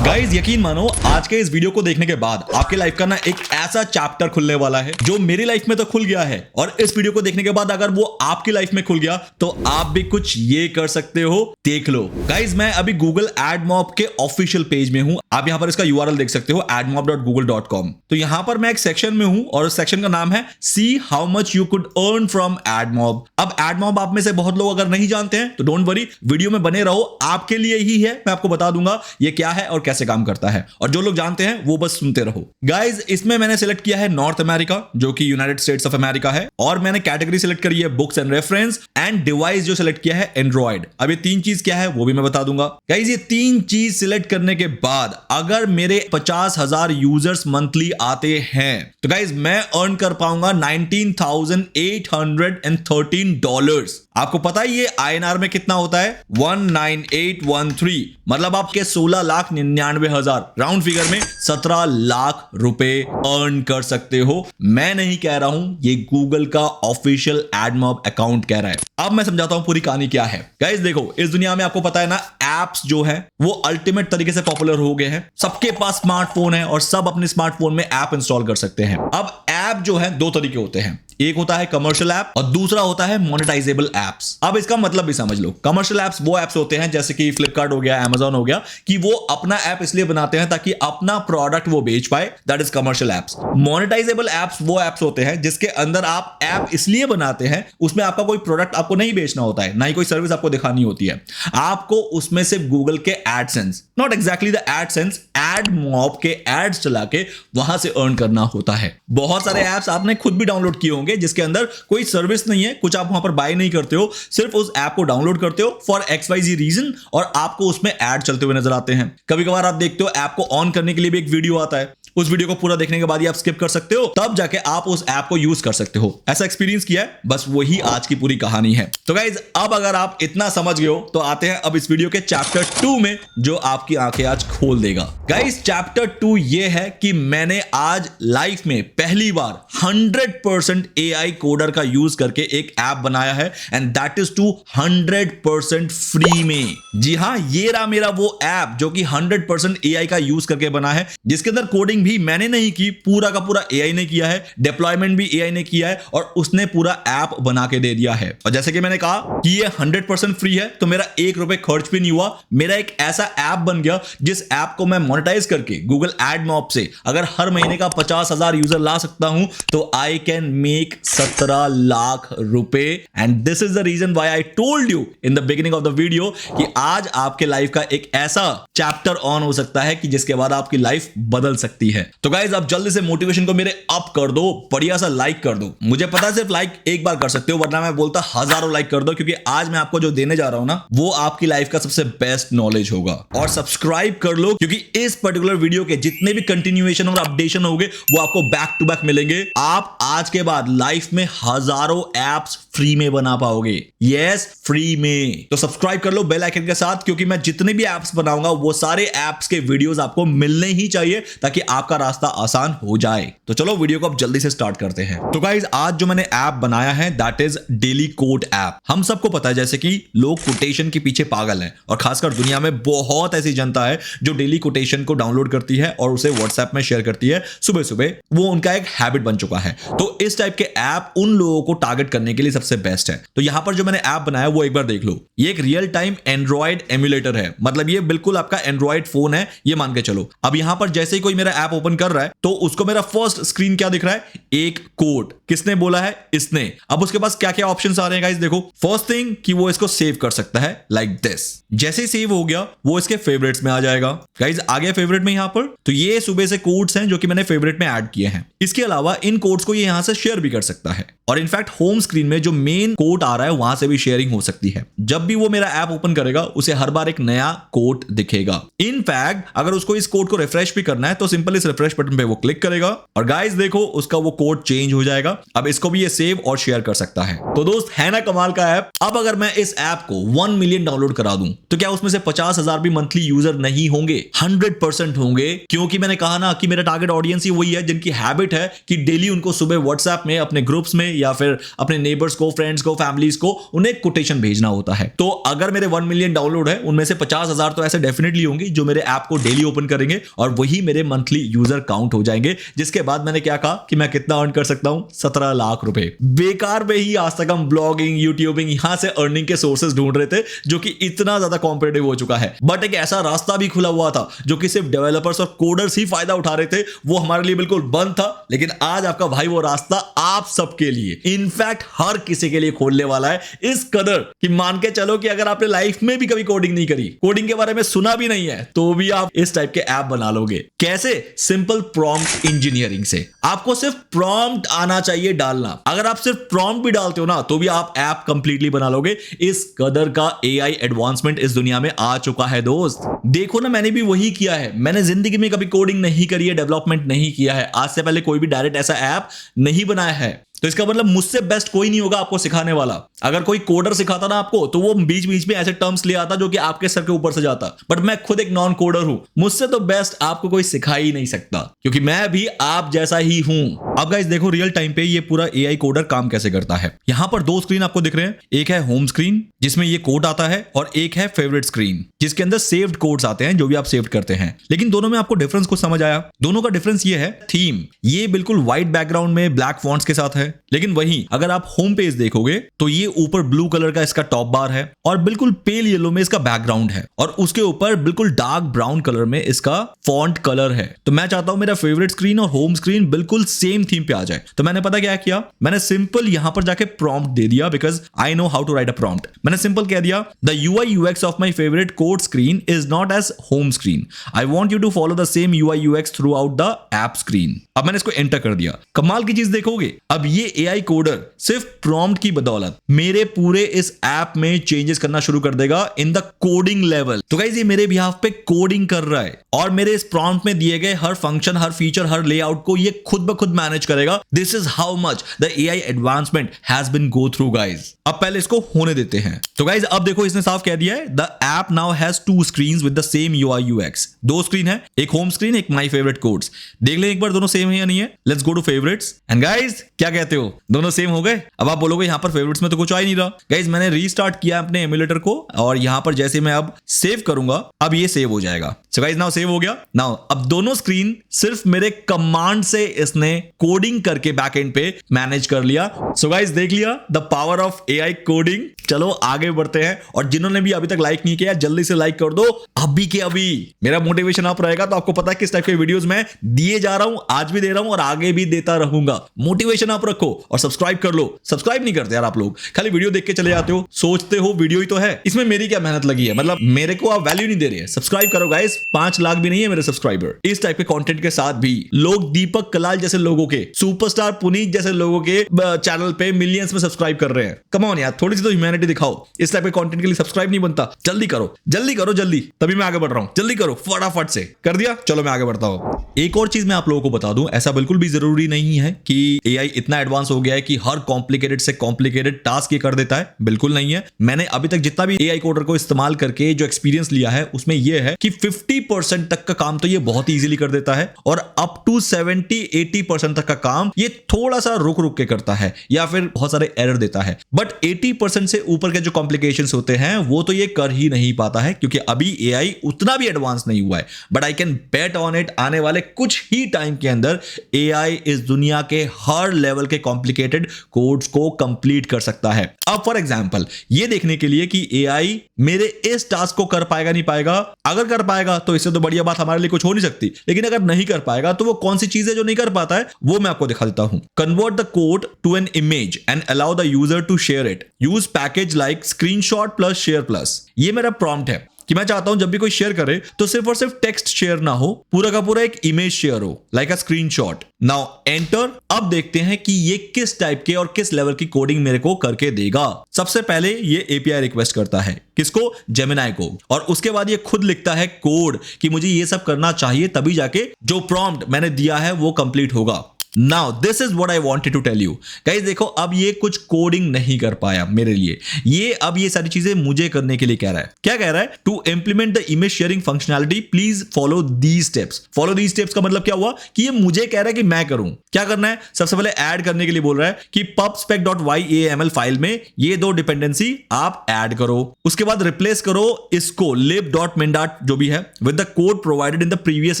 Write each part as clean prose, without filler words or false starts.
Guys यकीन मानो आज के इस वीडियो को देखने के बाद आपके लाइफ का ना एक ऐसा चैप्टर खुलने वाला है जो मेरी लाइफ में तो खुल गया है, और इस वीडियो को देखने के बाद अगर वो आपकी लाइफ में खुल गया तो आप भी कुछ ये कर सकते हो, देख लो। गाइस मैं अभी गूगल एडमॉब के ऑफिशियल पेज में हूं। आप यहां पर इसका यूआरएल देख सकते हो admob.google.com। तो यहां पर मैं एक सेक्शन में हूं और उस सेक्शन का नाम है see how much you could earn from AdMob. अब एडमॉब आप में से बहुत लोग अगर नहीं जानते हैं तो डोंट वरी, वीडियो में बने रहो, आपके लिए ही है। मैं आपको बता दूंगा ये क्या है और कैसे काम करता है, और जो लोग जानते हैं वो बस सुनते रहो। गाइस इसमें मैंने सिलेक्ट किया है नॉर्थ अमेरिका जो कि यूनाइटेड स्टेट्स ऑफ अमेरिका है, और मैंने कैटेगरी सिलेक्ट करी है books and reference, and device जो सिलेक्ट किया है एंड्रॉइड। अब ये तीन चीज क्या है वो भी मैं बता दूंगा। गाइस ये तीन चीज सिलेक्ट करने के बाद अगर मेरे 50,000 यूजर्स मंथली आते हैं तो गाइस मैं अर्न कर पाऊंगा $19,813। आपको पता है ये INR में कितना होता है? 19813, मतलब आपके 16,99,000, राउंड फिगर में 17 लाख रुपए अर्न कर सकते हो। मैं नहीं कह रहा हूं, ये गूगल का ऑफिशियल एडमॉब अकाउंट कह रहा है। अब मैं समझाता हूं पूरी कहानी क्या है। गाइस देखो, इस दुनिया में आपको पता है ना, एप्स जो है वो अल्टीमेट तरीके से पॉपुलर हो गए हैं। सबके पास स्मार्टफोन है और सब अपने स्मार्टफोन में ऐप इंस्टॉल कर सकते हैं। अब ऐप जो है दो तरीके होते हैं, एक होता है कमर्शियल ऐप और दूसरा होता है मोनेटाइजेबल एप्स। अब इसका मतलब भी समझ लो। कमर्शियल एप्स वो एप्स होते हैं जैसे कि फ्लिपकार्ट हो गया, Amazon हो गया, कि वो अपना ऐप इसलिए बनाते हैं ताकि अपना प्रोडक्ट वो बेच पाए, that is commercial apps. Monetisable apps वो एप्स होते हैं जिसके अंदर आप ऐप इसलिए बनाते हैं, उसमें आपका कोई प्रोडक्ट आपको नहीं बेचना होता है, ना ही कोई सर्विस आपको दिखानी होती है, आपको उसमें सिर्फ गूगल के AdSense, not exactly the AdSense, AdMob के एड्स चला के वहां से अर्न करना होता है। बहुत सारे एप्स आपने खुद भी डाउनलोड किए होंगे जिसके अंदर कोई सर्विस नहीं है, कुछ आप वहां पर बाय नहीं करते हो, सिर्फ उस ऐप को डाउनलोड करते हो फॉर XYZ रीजन, और आपको उसमें ऐड चलते हुए नजर आते हैं। कभी कभार आप देखते हो ऐप को ऑन करने के लिए भी एक वीडियो आता है, उस वीडियो को पूरा देखने के बाद ही आप स्किप कर सकते हो, तब जाके आप उस ऐप को यूज कर सकते हो। ऐसा एक्सपीरियंस किया है, बस वही आज की पूरी कहानी है। तो गाइज अब अगर आप इतना समझ गए हो तो आते हैं अब इस वीडियो के चैप्टर 2 में जो आपकी आंखें आज खोल देगा। गाइज चैप्टर 2 ये है कि मैंने आज लाइफ में पहली बार 100% AI कोडर का यूज करके एक ऐप बनाया है, and that is too 100% free में। जी हां, ये रहा मेरा वो ऐप जो कि 100% AI का यूज करके बना है, जिसके अंदर कोडिंग भी मैंने नहीं की, पूरा का पूरा AI ने किया है, डिप्लॉयमेंट भी AI ने किया है, और उसने पूरा ऐप बना के दे दिया है। और जैसे कि मैंने कहा कि ये 100% फ्री है, तो मेरा 1 रुपए खर्च भी नहीं हुआ। मेरा एक ऐसा ऐप बन गया जिस ऐप को मैं मोनेटाइज करके गूगल एडमॉब से अगर हर महीने का 50,000 यूजर ला सकता हूं तो आई कैन मेक 17 लाख रुपए। And this is the reason why I told you in the beginning of the video कि आज आपके लाइफ का एक ऐसा चैप्टर ऑन हो सकता है कि जिसके बाद आपकी लाइफ बदल सकती है। तो गाइज आप जल्दी से मोटिवेशन को मेरे अप कर दो, बढ़िया सा लाइक कर दो। मुझे पता है सिर्फ लाइक एक बार कर सकते हो, वरना मैं बोलता हजारों लाइक कर दो, क्योंकि आज मैं आपको जो देने जा रहा हूं ना वो आपकी लाइफ का सबसे बेस्ट नॉलेज होगा। और सब्सक्राइब कर लो, क्योंकि इस पर्टिकुलर वीडियो के जितने भी कंटिन्यूएशन और अपडेशन होंगे वो आपको बैक टू बैक मिलेंगे। आप आज के बाद लाइफ में हजारों एप्स फ्री में बना पाओगे। यस, फ्री में। तो सब्सक्राइब कर लो बेल आइकन के साथ, क्योंकि मैं जितने भी एप्स बनाऊंगा वो सारे एप्स के वीडियोस आपको मिलने ही चाहिए ताकि आपका रास्ता आसान हो जाए। तो चलो वीडियो को अब जल्दी से स्टार्ट करते हैं। तो गाइज आज जो मैंने ऐप बनाया है that is daily code app. हम सबको पता है जैसे कि लोग कोटेशन के पीछे पागल हैं, और खासकर दुनिया में बहुत ऐसी जनता है जो डेली कोटेशन को डाउनलोड करती है और उसे व्हाट्सएप में शेयर करती है सुबह सुबह। वो उनका एक हैबिट बन चुका है। तो इस टाइप के ऐप उन लोगों को टारगेट करने के लिए सबसे बेस्ट है। तो यहां पर जो मैंने ऐप बनाया वो एक बार देख लो। ये एक रियल टाइम एंड्रॉइड एमुलेटर है, मतलब ये बिल्कुल आपका एंड्रॉइड फोन है, ये मान के चलो। अब यहां पर जैसे ही कोई मेरा ऐप ओपन कर रहा है तो उसको मेरा फर्स्ट स्क्रीन क्या दिख रहा है? एक कोड। किसने बोला है? इसने। अब उसके पास क्या क्या ऑप्शंस आ रहे हैं गाइस देखो। फर्स्ट थिंग कि वो इसको सेव कर सकता है लाइक दिस। जैसे ही सेव हो गया वो इसके फेवरेट्स में आ जाएगा। गाइस आ गया फेवरेट में यहां पर। तो ये सुबह से कोड्स हैं जो कि मैंने फेवरेट में ऐड किए हैं। इसके अलावा इन कोड्स को ये यहां से शेयर भी कर सकता है, और इनफैक्ट होम स्क्रीन में जो मेन कोड आ रहा है वहां से भी शेयरिंग हो सकती है। जब भी वो मेरा ऐप ओपन करेगा उसे हर बार एक नया कोड दिखेगा। इनफैक्ट अगर उसको इस कोड को रिफ्रेश भी करना है तो सिंपल इस रिफ्रेश बटन पे वो क्लिक करेगा और गाइस देखो उसका वो कोड चेंज हो जाएगा। अब इसको भी ये सेव और शेयर कर सकता है। तो दोस्त है ना कमाल का ऐप। अब अगर मैं इस ऐप को 1 मिलियन डाउनलोड करा दूं तो क्या उसमें से 50,000 भी मंथली यूजर नहीं होंगे? 100% होंगे, क्योंकि मैंने कहा ना कि मेरा टारगेट ऑडियंस ही वही है जिनकी हैबिट है कि डेली उनको सुबह व्हाट्सएप में अपने ग्रुप्स में या फिर अपने नेबर्स को, फ्रेंड्स को, फैमिलीज को उन्हें कोटेशन भेजना होता है। तो अगर मेरे 1 मिलियन डाउनलोड है उनमें से 50,000 तो ऐसे डेफिनेटली होंगे जो मेरे ऐप को डेली ओपन करेंगे और वही मेरे मंथली यूजर काउंट हो जाएंगे। जिसके बाद मैंने क्या कहा कि मैं कितना अर्न कर सकता हूं? 17 लाख रुपए। बेकार में ही आज तक हम ब्लॉगिंग, यूट्यूबिंग, यहां से अर्निंग के सोर्सेज ढूंढ रहे थे जो कि इतना ज्यादा कॉम्पिटिटिव हो चुका है। बट एक ऐसा रास्ता भी खुला हुआ था जो कि सिर्फ डेवलपर्स और कोडर्स ही फायदा उठा रहे थे, वो हमारे लिए बिल्कुल बंद था। लेकिन आज आपका भाई वो रास्ता आप सबके लिए, इनफैक्ट हर किसी के लिए खोलने वाला है। इस कदर कि मान के चलो कि अगर आपने लाइफ में भी कभी कोडिंग नहीं करी, कोडिंग के बारे में सुना भी नहीं है, तो भी आप इस टाइप के ऐप बना लोगे। कैसे? सिंपल प्रॉम्प्ट इंजीनियरिंग से। आपको सिर्फ प्रॉम्प्ट आना चाहिए डालना। अगर आप सिर्फ प्रॉम्प्ट भी डालते हो ना तो भी आप ऐप कंप्लीटली बना लोगे। इस कदर का एआई एडवांसमेंट इस दुनिया में आ चुका है दोस्त। देखो ना, मैंने भी वही किया है। मैंने जिंदगी में कभी कोडिंग नहीं करी है, डेवलपमेंट नहीं किया है। आज से पहले कोई भी डायरेक्ट ऐसा ऐप नहीं बनाया है। तो इसका मतलब मुझसे बेस्ट कोई नहीं होगा आपको सिखाने वाला। अगर कोई कोडर सिखाता ना आपको तो वो बीच बीच में ऐसे टर्म्स ले आता जो कि आपके सर के ऊपर से जाता। बट मैं खुद एक नॉन कोडर हूं, मुझसे तो बेस्ट आपको कोई सिखा ही नहीं सकता, क्योंकि मैं भी आप जैसा ही हूं। अब गाइस देखो रियल टाइम पे ये पूरा एआई कोडर काम कैसे करता है। यहां पर दो स्क्रीन आपको दिख रहे हैं। एक है होम स्क्रीन जिसमें ये कोड आता है और एक है फेवरेट स्क्रीन जिसके अंदर सेव्ड कोड्स आते हैं जो भी आप सेव करते हैं। लेकिन दोनों में आपको डिफरेंस कुछ समझ आया? दोनों का डिफरेंस ये है थीम। ये बिल्कुल व्हाइट बैकग्राउंड में ब्लैक फॉन्ट्स के साथ है, लेकिन वहीं अगर आप होम पेज देखोगे तो ये ऊपर ब्लू कलर का इसका टॉप बार है और बिल्कुल पेल येलो में इसका बैकग्राउंड है और उसके ऊपर बिल्कुल डार्क ब्राउन कलर में इसका फॉन्ट कलर है। तो मैं चाहता हूं मेरा फेवरेट स्क्रीन और होम स्क्रीन बिल्कुल सेम थीम पे आ जाए। तो मैंने पता क्या किया, मैंने सिंपल यहां पर जाके प्रॉम्प्ट दे दिया, because I know how to write a prompt. मैंने सिंपल कह दिया the UI UX of my favourite code screen is not as home screen. I want you to follow the same UI UX throughout the app screen. अब मैंने इसको enter कर दिया। कमाल की चीज देखोगे, अब ये एआई कोडर सिर्फ प्रॉम्प्ट की बदौलत मेरे पूरे इस ऐप में चेंजेस करना शुरू कर देगा इन द कोडिंग लेवल। तो गाइस ये मेरे बिहाफ पे कोडिंग कर रहा है और मेरे इस प्रॉम्प्ट में दिए गए हर फंक्शन, हर फीचर, हर लेआउट को ये खुद ब खुद मैनेज करेगा। This is how much the AI advancement has been go through guys. अब पहले इसको होने देते हैं। तो गाइस अब देखो इसने साफ कह दिया है the app now has two screens with the same UI UX. दो स्क्रीन है, एक होम स्क्रीन, एक माय फेवरेट कोड्स। देख लें एक बार दोनों सेम है या नहीं है। Let's go to favourites and guys क्या कहते हो, दोनों सेम हो गए? अब आप बोलोगे यहां पर फेवरेट्स में तो कुछ आ ही नहीं रहा। गाइस मैंने रीस्टार्ट किया अपने एमुलेटर को और यहां पर जैसे मैं अब सेव करूंगा अब ये सेव हो जाएगा। सो गाइस नाउ सेव हो गया। नाउ अब दोनों स्क्रीन सिर्फ मेरे कमांड से इसने कोडिंग करके बैकएंड पे मैनेज कर लिया। सो गाइस देख लिया the power of AI coding. चलो आगे बढ़ते हैं और जिन्होंने भी अभी तक लाइक नहीं किया जल्दी से लाइक कर दो अभी के अभी। मेरा मोटिवेशन अप रहेगा तो आपको पता है किस टाइप के वीडियोस मैं दिए जा रहा हूं, आज भी दे रहा हूं और आगे भी देता रहूंगा। मोटिवेशन आप रखो और सब्सक्राइब कर लो। सब्सक्राइब नहीं करते यार आप लोग, खाली वीडियो देख के चले जाते हो, सोचते हो वीडियो ही तो है, इसमें मेरी क्या मेहनत लगी है, मतलब मेरे को आप वैल्यू नहीं दे रहे हैं। सब्सक्राइब करो गाइस, 5 लाख भी नहीं है मेरे सब्सक्राइबर। इस टाइप के कंटेंट के साथ भी लोग दीपक कलाल जैसे लोगों के, सुपरस्टार पुनीत जैसे लोगों के चैनल पे मिलियंस में सब्सक्राइब कर रहे हैं। कम ऑन यार, थोड़ी सी तो ह्यूमैनिटी दिखाओ। इस टाइप के कंटेंट के लिए सब्सक्राइब नहीं बनता, जल्दी करो जल्दी करो जल्दी, तभी मैं आगे बढ़ रहा हूं। जल्दी करो फटाफट से कर दिया। चलो मैं आगे बढ़ता हूं। एक और चीज मैं आप लोगों को बता दूं, ऐसा बिल्कुल भी जरूरी नहीं है कि एआई इतना एडवांस हो गया है कि हर कॉम्प्लिकेटेड से कॉम्प्लिकेटेड टास्क ये कर देता है। बिल्कुल नहीं है। मैंने अभी तक जितना भी एआई कोडर को इस्तेमाल करके जो एक्सपीरियंस लिया है उसमें यह है कि 50% तक का काम तो ये बहुत ही इजीली कर देता है और अप टू 70-80% तक का काम ये थोड़ा सा रुक रुक के करता है या फिर बहुत सारे एरर देता है। बट 80% से ऊपर के जो कॉम्प्लिकेशंस होते हैं वो तो ये कर ही नहीं पाता है, क्योंकि अभी एआई उतना भी एडवांस नहीं हुआ है। But I can bet on it, आने वाले कुछ ही टाइम के अंदर एआई इस दुनिया के हर लेवल के कॉम्प्लिकेटेड कोड्स को कंप्लीट कर सकता है। अब फॉर एग्जांपल ये देखने के लिए कि एआई मेरे इस टास्क को कर पाएगा नहीं पाएगा, अगर कर पाएगा तो इससे तो बढ़िया बात हमारे लिए कुछ हो नहीं सकती, लेकिन अगर नहीं कर पाएगा तो वो कौन सी चीज है जो नहीं कर पाता है वो मैं आपको दिखा देता हूं। Convert the code to an image and allow the user to share it. Use package like screenshot plus share plus. ये मेरा प्रॉम्प्ट है कि मैं चाहता हूं जब भी कोई शेयर करे तो सिर्फ और सिर्फ टेक्स्ट शेयर ना हो, पूरा का पूरा एक इमेज शेयर हो, like a screenshot. Now enter. अब देखते हैं कि ये किस टाइप के और किस लेवल की कोडिंग मेरे को करके देगा। सबसे पहले ये एपीआई रिक्वेस्ट करता है, किसको? जेमिनाई को। और उसके बाद ये खुद लिखता है कोड कि मुझे ये सब करना चाहिए, तभी जाके जो प्रॉम्प्ट मैंने दिया है वो कंप्लीट होगा। Now this is what I wanted to tell you guys. देखो, अब ये कुछ कोडिंग नहीं कर पाया मेरे लिए, ये सारी चीजें मुझे करने के लिए कह रहा है। क्या कह रहा है? To implement the image sharing functionality please follow these steps. Follow these steps का मतलब क्या हुआ कि ये मुझे कह रहा है कि मैं करूं। क्या करना है? सबसे पहले ऐड करने के लिए बोल रहा है कि pubspec.yaml फाइल में ये दो डिपेंडेंसी आप ऐड करो। उसके बाद रिप्लेस करो इसको lib.min जो भी है with the code provided in the previous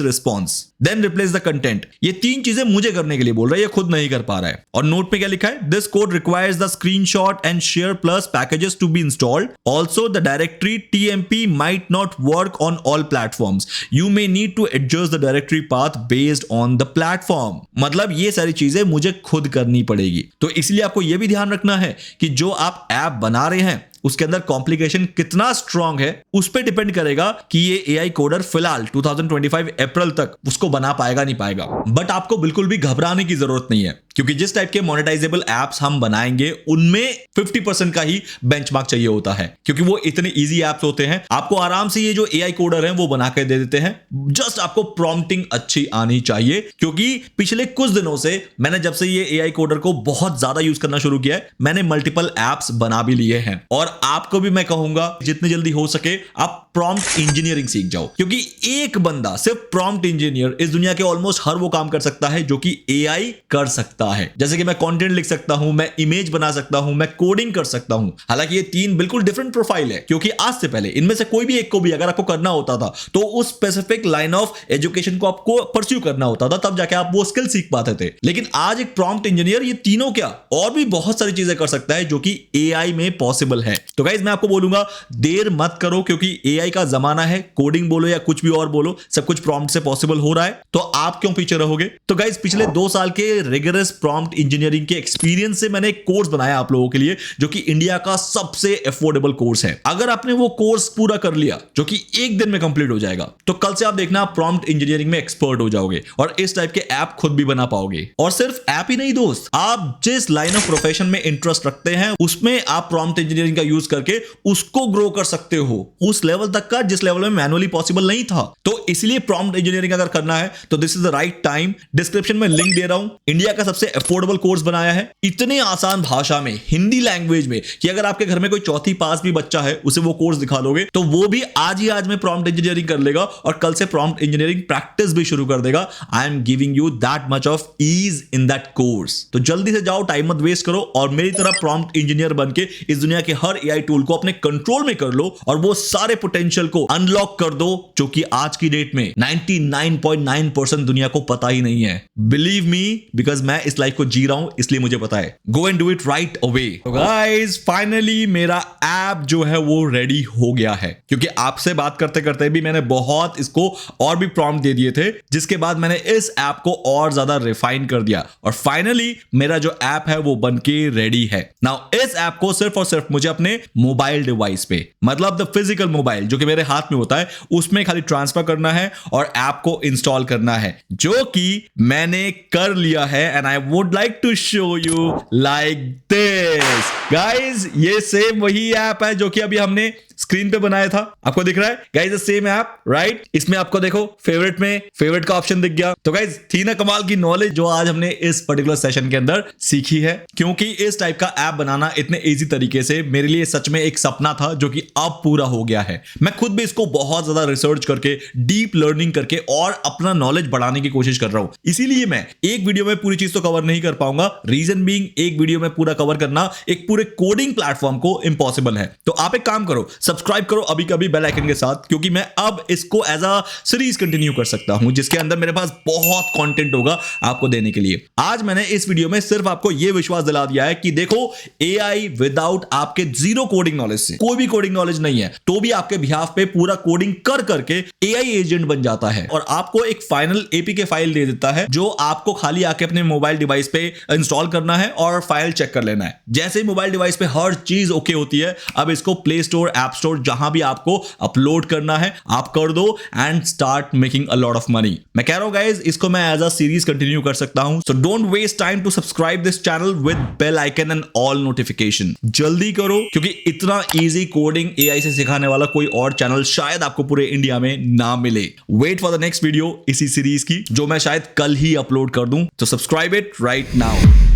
response, then replace the content. ये तीन चीजें मुझे करने के लिए बोल रहा है, ये खुद नहीं कर पा रहा है। और नोट पे क्या लिखा है? This code requires the screenshot and share plus packages to be installed. Also the directory tmp might not work on all platforms. You may need to adjust the directory path based on the platform. मतलब ये सारी चीजें मुझे खुद करनी पड़ेगी। तो इसलिए आपको यह भी ध्यान रखना है कि जो आप ऐप बना रहे हैं उसके अंदर कॉम्प्लिकेशन कितना स्ट्रांग है, उस पर डिपेंड करेगा कि ये एआई कोडर फिलहाल 2025 अप्रैल तक उसको बना पाएगा नहीं पाएगा। बट आपको बिल्कुल भी घबराने की जरूरत नहीं है, क्योंकि जिस टाइप के मोनेटाइजेबल एप्स हम बनाएंगे उनमें 50% का ही बेंचमार्क चाहिए होता है, क्योंकि वो इतने इजी एप्स होते हैं। आपको आराम से ये जो एआई कोडर है वो बना के दे देते हैं। जस्ट आपको प्रॉम्प्टिंग अच्छी आनी चाहिए, क्योंकि पिछले कुछ दिनों से मैंने जब से ये एआई कोडर को बहुत ज्यादा यूज करना शुरू किया है, मैंने मल्टीपल एप्स बना भी लिए हैं। और आपको भी मैं कहूंगा जितनी जल्दी हो सके आप प्रॉम्प्ट इंजीनियरिंग सीख जाओ, क्योंकि एक बंदा सिर्फ प्रॉम्प्ट इंजीनियर इस दुनिया के ऑलमोस्ट हर वो काम कर सकता है जो कि एआई कर सकता है। जैसे कि मैं कंटेंट लिख सकता हूं, मैं इमेज बना सकता हूं, मैं कोडिंग कर सकता हूं। हालांकि ये तीन बिल्कुल डिफरेंट प्रोफाइल है, क्योंकि आज से पहले इनमें से कोई भी एक को भी अगर आपको करना होता था तो उस स्पेसिफिक लाइन ऑफ एजुकेशन को आपको परस्यू करना होता था, तब जाके आप वो स्किल सीख पाते थे। लेकिन आज एक प्रॉम्प्ट इंजीनियर ये तीनों क्या और भी बहुत सारी चीजें कर सकता है जो कि एआई में पॉसिबल है। तो गाइस मैं आपको बोलूंगा देर मत करो, क्योंकि एआई का जमाना है। कोडिंग बोलो या कुछ भी और बोलो, सब कुछ प्रॉम्प्ट से पॉसिबल हो रहा है, तो आप क्यों पीछे रहोगे? तो गाइस पिछले 2 साल के रिगरस प्रॉम्प्ट इंजीनियरिंग के एक्सपीरियंस से मैंने एक कोर्स बनाया आप लोगों के लिए, जो कि इंडिया का सबसे अफोर्डेबल कोर्स है। अगर आपने वो कोर्स पूरा कर लिया, जो कि एक दिन में कंप्लीट हो जाएगा, तो कल से आप देखना आप प्रॉम्प्ट इंजीनियरिंग में एक्सपर्ट हो जाओगे और इस टाइप के ऐप खुद भी बना पाओगे। और सिर्फ ऐप ही नहीं दोस्त, आप जिस लाइन ऑफ प्रोफेशन में इंटरेस्ट रखते हैं उसमें आप प्रॉम्प्ट इंजीनियरिंग का यूज करके उसको ग्रो कर सकते हो, उस लेवल तक का जिस लेवल में मैनुअली पॉसिबल नहीं था। तो इसलिए प्रॉम्प्ट इंजीनियरिंग अगर करना है तो this is the right time. Description में लिंक दे रहा हूं, इंडिया का सबसे अफोर्डेबल कोर्स बनाया है, इतने आसान भाषा में, हिंदी लैंग्वेज में, कि अगर आपके घर में कोई चौथी पास भी बच्चा है उसे वो कोर्स दिखा दोगे तो वो भी आज में प्रॉम्प्ट इंजीनियरिंग कर लेगा और कल से प्रॉम्प्ट इंजीनियरिंग प्रैक्टिस भी शुरू कर देगा। I am giving you that much of ease in that course. तो जल्दी से जाओ, टाइम मत वेस्ट करो और मेरी तरह प्रॉम्प्ट इंजीनियर बनके इस दुनिया के हर एआई टूल को अपने कंट्रोल में कर लो और वो सारे पोटेंशियल को अनलॉक कर दो जो कि आज की डेट में 99.9% दुनिया को पता ही नहीं है। बिलीव मी, बिकॉज मैं इस लाइफ को जी रहा हूं, इसलिए मुझे पता है। Go and do it right away. तो गाइस फाइनली मेरा ऐप जो है वो रेडी हो गया है, क्योंकि आपसे बात करते करते भी मैंने बहुत इसको और भी प्रॉम्प्ट दे दिए थे, जिसके बाद मैंने इस ऐप को और ज्यादा रिफाइन कर दिया और फाइनली मेरा जो ऐप है वो बनके रेडी है। नाउ इस ऐप को सिर्फ और सिर्फ मुझे अपने मोबाइल डिवाइस पे, मतलब द फिजिकल मोबाइल जो कि मेरे हाथ में होता है, उसमें खाली ट्रांसफर करना है और ऐप को इंस्टॉल करना है, जो कि मैंने कर लिया है। And I would like to show you like this guys. ये सेम वही ऐप है जो कि अभी हमने स्क्रीन पे बनाया था, आपको दिख रहा है guys, the same app right. इसमें आपको देखो फेवरेट में फेवरेट का ऑप्शन दिख गया। तो गाइस थी ना कमाल की नॉलेज जो आज हमने इस पर्टिकुलर सेशन के अंदर सीखी है, क्योंकि इस टाइप का ऐप बनाना इतने इजी तरीके से मेरे लिए सच में एक सपना था जो कि अब पूरा हो गया है। मैं खुद भी इसको बहुत ज्यादा रिसर्च करके, डीप लर्निंग करके और अपना नॉलेज बढ़ाने की कोशिश कर रहा हूं। इसीलिए मैं एक वीडियो में पूरी चीज तो कवर नहीं कर पाऊंगा, रीजन बीइंग एक वीडियो में पूरा कवर करना एक पूरे कोडिंग प्लेटफॉर्म को इम्पॉसिबल है। तो आप एक काम करो, सब्सक्राइब करो अभी कभी बेल आइकन के साथ, क्योंकि मैं अब इसको एज अ सीरीज कंटिन्यू कर सकता हूं, जिसके अंदर मेरे पास बहुत कंटेंट होगा आपको देने के लिए। आज मैंने इस वीडियो में सिर्फ आपको यह विश्वास दिला दिया है कि देखो एआई विदाउट आपके जीरो कोडिंग नॉलेज से, कोई भी कोडिंग नॉलेज नहीं है तो भी आपके बिहाफ पे पूरा कोडिंग कर करके एआई एजेंट बन जाता है और आपको एक फाइनल एपीके फाइल दे देता है, जो आपको खाली आके अपने मोबाइल डिवाइस पे इंस्टॉल करना है और फाइल चेक कर लेना है। जैसे ही मोबाइल डिवाइस पे हर चीज ओके होती है, अब इसको प्ले स्टोर, ऐप स्टोर, जहां भी आपको अपलोड करना है आप कर दो and start making a lot of money. मैं कह रहा हूं गाइस, इसको मैं एज अ सीरीज कंटिन्यू कर सकता हूं। So don't waste time to subscribe this channel with bell icon and all notification. जल्दी करो, क्योंकि इतना इजी कोडिंग एआई से सिखाने वाला कोई और चैनल शायद आपको पूरे इंडिया में ना मिले। Wait for the next video इसी सीरीज की, जो मैं शायद कल ही अपलोड कर दूं। तो सब्सक्राइब इट राइट नाउ।